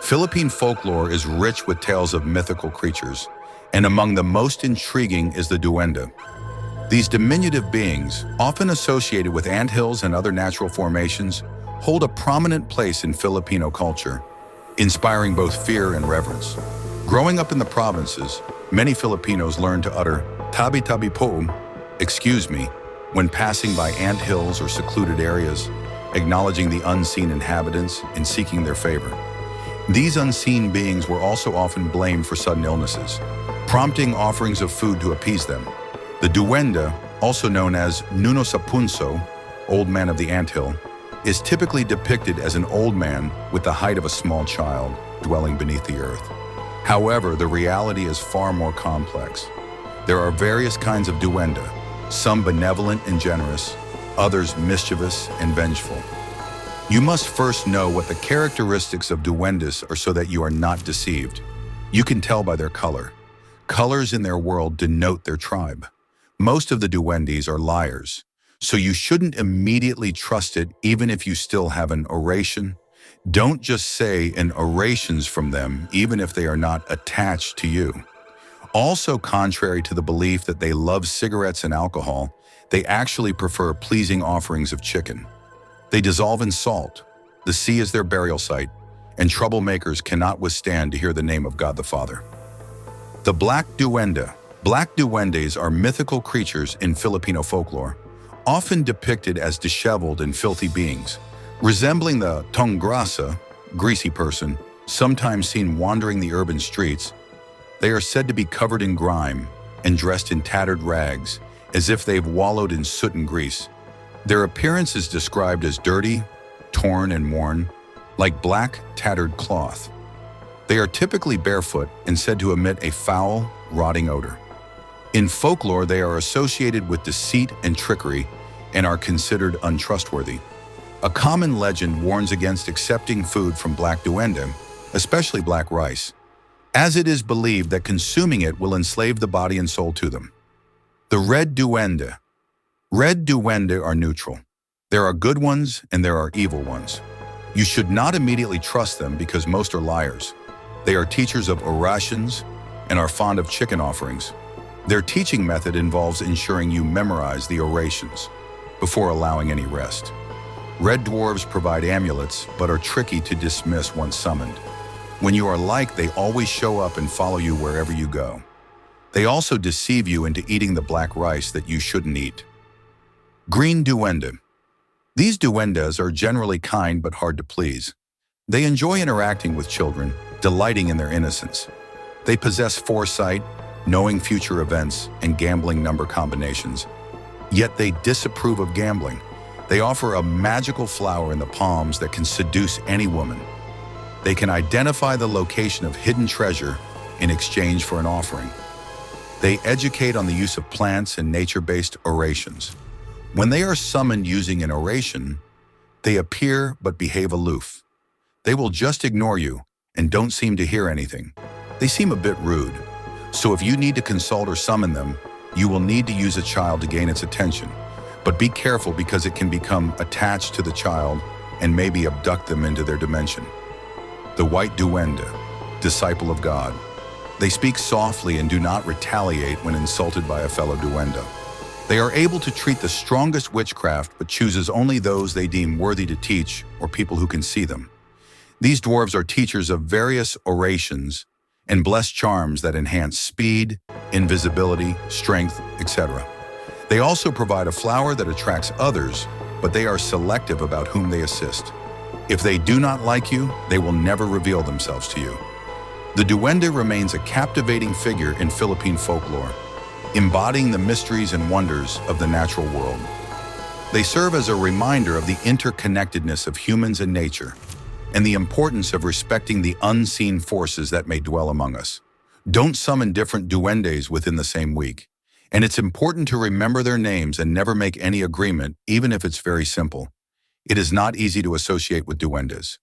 Philippine folklore is rich with tales of mythical creatures, and among the most intriguing is the Duwende. These diminutive beings, often associated with anthills and other natural formations, hold a prominent place in Filipino culture, inspiring both fear and reverence. Growing up in the provinces, many Filipinos learn to utter Tabi-tabi po, excuse me, when passing by anthills or secluded areas, acknowledging the unseen inhabitants and seeking their favor. These unseen beings were also often blamed for sudden illnesses, prompting offerings of food to appease them. The Duwende, also known as Nuno sa Punso, Old Man of the Anthill, is typically depicted as an old man with the height of a small child dwelling beneath the earth. However, the reality is far more complex. There are various kinds of Duwende, some benevolent and generous, others mischievous and vengeful. You must first know what the characteristics of Duwendes are so that you are not deceived. You can tell by their color. Colors in their world denote their tribe. Most of the Duwendes are liars, so you shouldn't immediately trust it even if you still have an oration. Don't just say an orations from them even if they are not attached to you. Also, contrary to the belief that they love cigarettes and alcohol, they actually prefer pleasing offerings of chicken. They dissolve in salt, the sea is their burial site, and troublemakers cannot withstand to hear the name of God the Father. The Black Duwende. Black Duwendes are mythical creatures in Filipino folklore, often depicted as disheveled and filthy beings. Resembling the tongrasa, greasy person, sometimes seen wandering the urban streets, they are said to be covered in grime and dressed in tattered rags, as if they've wallowed in soot and grease. Their appearance is described as dirty, torn, and worn, like black, tattered cloth. They are typically barefoot and said to emit a foul, rotting odor. In folklore, they are associated with deceit and trickery and are considered untrustworthy. A common legend warns against accepting food from Black Duwende, especially black rice, as it is believed that consuming it will enslave the body and soul to them. The Red Duwende. Red Duwende are neutral. There are good ones and there are evil ones. You should not immediately trust them because most are liars. They are teachers of orations and are fond of chicken offerings. Their teaching method involves ensuring you memorize the orations before allowing any rest. Red dwarves provide amulets but are tricky to dismiss once summoned. When you are like, they always show up and follow you wherever you go. They also deceive you into eating the black rice that you shouldn't eat. Green Duwende. These Duwendes are generally kind but hard to please. They enjoy interacting with children, delighting in their innocence. They possess foresight, knowing future events, and gambling number combinations. Yet they disapprove of gambling. They offer a magical flower in the palms that can seduce any woman. They can identify the location of hidden treasure in exchange for an offering. They educate on the use of plants and nature-based orations. When they are summoned using an oration, they appear but behave aloof. They will just ignore you and don't seem to hear anything. They seem a bit rude. So if you need to consult or summon them, you will need to use a child to gain its attention. But be careful because it can become attached to the child and maybe abduct them into their dimension. The White Duwende, disciple of God. They speak softly and do not retaliate when insulted by a fellow Duwende. They are able to treat the strongest witchcraft but chooses only those they deem worthy to teach or people who can see them. These dwarves are teachers of various orations and bless charms that enhance speed, invisibility, strength, etc. They also provide a flower that attracts others, but they are selective about whom they assist. If they do not like you, they will never reveal themselves to you. The Duwende remains a captivating figure in Philippine folklore, embodying the mysteries and wonders of the natural world. They serve as a reminder of the interconnectedness of humans and nature, and the importance of respecting the unseen forces that may dwell among us. Don't summon different Duwendes within the same week, and it's important to remember their names and never make any agreement, even if it's very simple. It is not easy to associate with Duwendes.